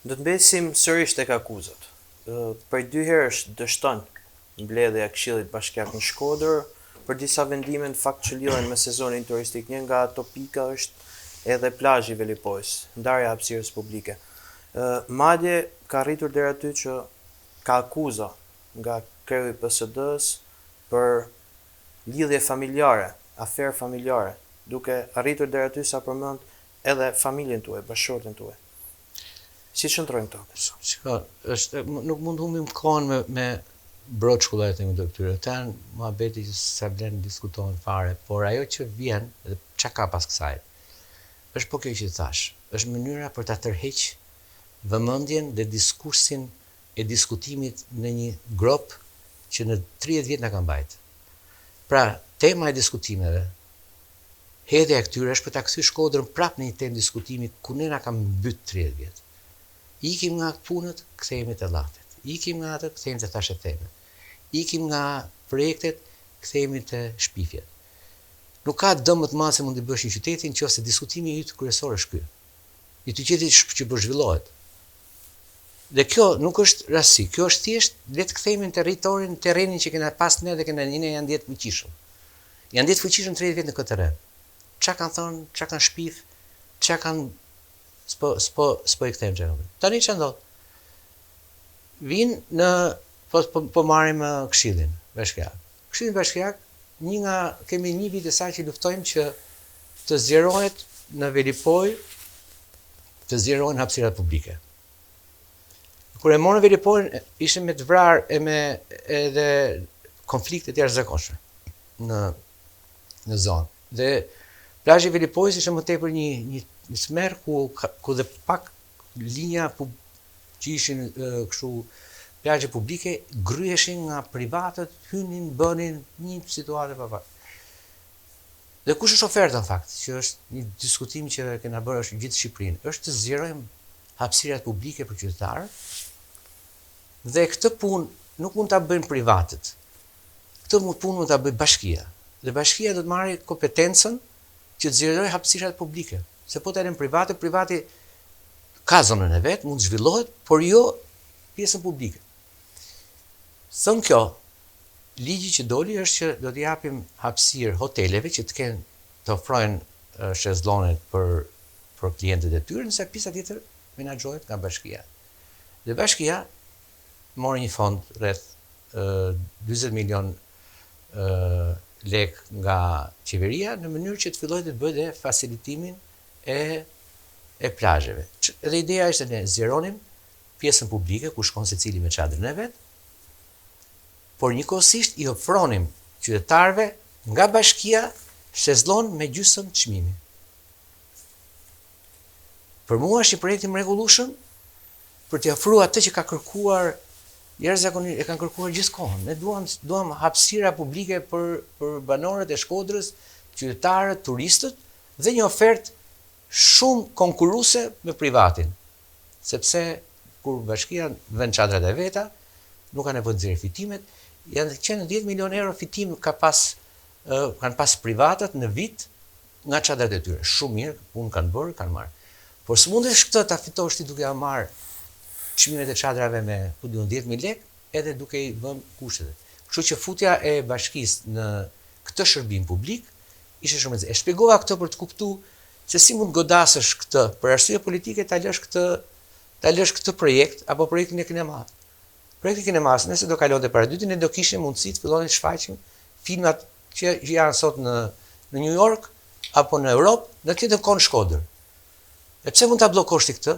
Do të mbesim sërish tek akuzat. Për 2 herësh dështon mbledhja e Këshillit Bashkiak në Shkodër për disa vendime në fakt që lidhen me sezonin turistik. Një nga ato pika është edhe plazhi i Velipojës, ndarja e hapësirës publike. Madje ka arritur deri aty që ka akuza nga kreu i PSD-s për lidhje familjare, aferë familjare, duke arritur deri aty sa përmend edhe familjen tuaj, bashkëshorten tuaj. Si shëndrojnë këto? Shiko, nuk mund të humbim kohën me broçkullat e këtyre. Këta janë muhabeti që sa vlen diskutohen fare, por ajo që vjen dhe çka ka pas kësaj, është po kjo që thash, është mënyra për ta tërheq vëmendjen dhe diskursin e diskutimit në një grop që në 30 vjet na ka mbajt. Pra, tema e diskutimeve, hedhja e këtyre është për ta kthyer Shkodrën prapë në një temë diskutimi ku ne na ka mbyt 30 vjet. Ikim nga punët, kthehemi te llatet. Ikim nga atë, kthehemi te tashetemet. Ikim nga projektet, kthehemi te shpifjet. Nuk ka dëm më të madh se mund të bësh një qyteti nëse diskutimi yt kryesor është ky. I të qytetit që po zhvillohet. Dhe kjo nuk është rasti, kjo është thjesht le të kthehemi në territorin, terrenin që kena pas ne dhe kena ne janë 10 fuqishëm. Janë 10 fuqishëm 30 vjet në këtë terren. Çka kanë thonë, çka kanë shpif, çka kanë s'po i kthejmë që nuk. Tani që ndodh? Vinë në, po marrim Këshillin Bashkiak. Këshillin Bashkiak, kemi një vit e saj që luftojmë që të zgjerohet në Velipoj, të zgjerohen hapësirat publike. Kur e morën Velipojën, ishim me të vrarë e me edhe konflikte të jashtëzakonshme në zonë. Dhe plazhi i Velipojës ishte më tepër një smer ku dhe pak linja që ishin kështu plazhe publike gryheshin nga privatët, hynin, bënin një situatë pa fakt. Dhe kush është oferta në fakt, që është një diskutim që kena bërë është gjithë Shqipërinë, është të zgjerojmë hapësirat publike për qytetarët. Dhe këtë punë nuk mund ta bëjnë privatët. Këtë punë mund ta bëjë bashkia. Dhe bashkia do të marrë kompetencën që të zgjerojë hapësirat publike. Se po të erën privati ka zonën e vetë, mund të zhvillohet, por jo pjesën publike. Thënë kjo, ligji që doli është që do të japim hapësirë hoteleve që të ofrojnë shezllonet për klientët e tyre, nëse pjesa tjetër menaxhohet nga bashkia. Dhe bashkia mori një fond rreth 40 milion lek nga qeveria në mënyrë që të fillojë të bëjë dhe facilitimin e plazheve. Dhe ideja është ne zgjeronim pjesën publike ku shkon secili me çadrën e vet, por njëkohësisht i ofronim qytetarëve nga bashkia shezllon me gjysmë çmimi. Për mua është një projekt i mrekullueshëm për t'i ofruar atë që ka kërkuar jashtëzakonisht, e kanë kërkuar gjithkohën. Ne duam hapësira publike për banorët e Shkodrës, qytetarët, turistët dhe një ofertë shumë konkurruese me privatin. Sepse kur bashkia vën çadrat e veta, nuk ka nevojë të nxjerrë fitimet, janë qenë 10 milion euro fitim kanë pas privatët në vit nga çadrat e tyre. Shumë mirë, punë kanë bërë, kanë marrë. Por s'mundesh këtë ta fitosh ti duke ja marrë çmimet e çadrave me 10.000 lek, edhe duke i vënë kushtet. Kështu që futja e bashkisë në këtë shërbim publik ishte shumë e shpjegova këtë për të kuptuar se si mund godasësh këtë për arsye politike ta lësh këtë projekt apo projektin e kinemas. Projekti i kinemas, nëse do kalonte para dytin, ne do kishim mundësi të fillonin të shfaqim filmat që janë sot në New York apo në Europë, në këtë kohë në Shkodër. E pse mund ta bllokosh ti këtë?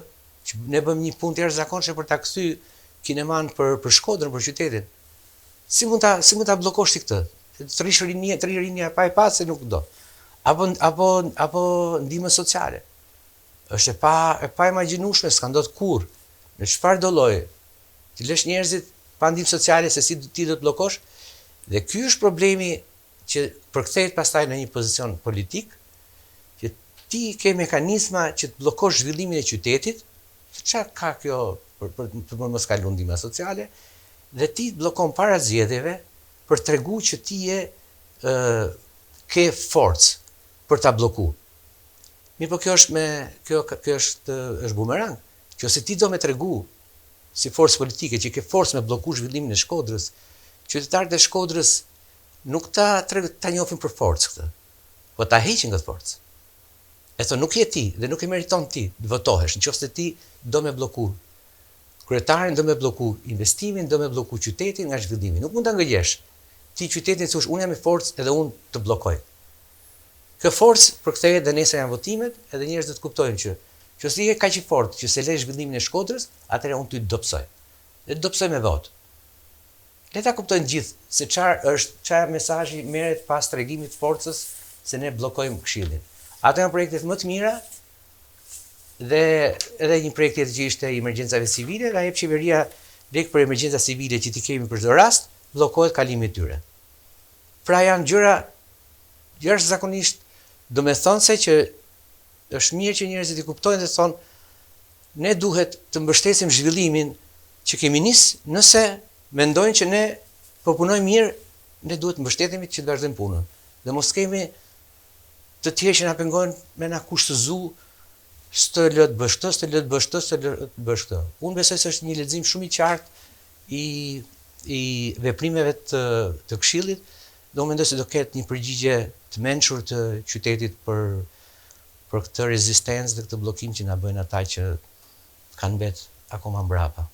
Që ne bëjmë një punë të jashtëzakonshme për ta kthyer kineman për Shkodrën, për qytetin. Si mund ta bllokosh ti këtë? Të rinja pa e pas se nuk do. Apo ndihmë sociale. Është e pa imagjinueshme, s'ka ndodhur kurrë. Në çfarë do lloji? Ti lësh njerëzit pa ndihmë sociale se si ti do të bllokosh? Dhe ky është problemi që përkthehet pastaj në një pozicion politik, që ti ke mekanizma që të bllokosh zhvillimin e qytetit, çfarë ka kjo për mos kaluar ndihma sociale, dhe ti bllokon para zgjedhjeve për tregu që ti ke forcë për ta bllokuar. Mirë, po kjo është bumerang. Nëse ti do me tregu si forcë politike që ke forcë me blloku zhvillimin e Shkodrës, qytetarët e Shkodrës nuk ta njohin për forcë këtë, po ta heqin këtë forcë. E thonë nuk je ti dhe nuk e meriton ti të votohesh, nëse ti do me blloku kryetarin, do me blloku investimin, do me blloku qytetin nga zhvillimi. Nuk mund ta ngëjesh. Ti qytetin thosh unë jam me forcë edhe unë të bllokoj. Kë forcë përkthehet dhe nesër janë votimet, edhe njerëzit kuptojnë që nëse je kaq i fortë që se le zhvillimin e Shkodrës, atëherë unë ty të dobësoj. Dhe të dobësoj me votë. Le ta kuptojnë gjithë se çfarë mesazhi merret pas tregimit të forcës se ne bllokojmë Këshillin. Ato janë projektet më të mira dhe edhe një projekt tjetër që ishte emergjencave civile, nga jep qeveria lek për emergjenca civile që ti kemi për çdo rast, bllokohet kalimi i tyre. Pra janë gjëra jashtëzakonisht domethënëse që është mirë që njerëzit i kuptojnë dhe thonë ne duhet të mbështesim zhvillimin që kemi nis, nëse mendojnë që ne po punojmë mirë, ne duhet të mbështetemi që të vazhdojmë punën. Dhe mos kemi të tjerë që na pengojnë me na kushtëzu s'të lë të bësh këtë, s'të lë të bësh këtë, s'të lë të bësh këtë. Unë besoj se është një lexim shumë i qartë i veprimeve të Këshillit, dhe unë mendoj se do ketë një përgjigje të mençur të qytetit për këtë rezistencë dhe këtë bllokim që na bëjnë ata që kanë mbet akoma mbrapa.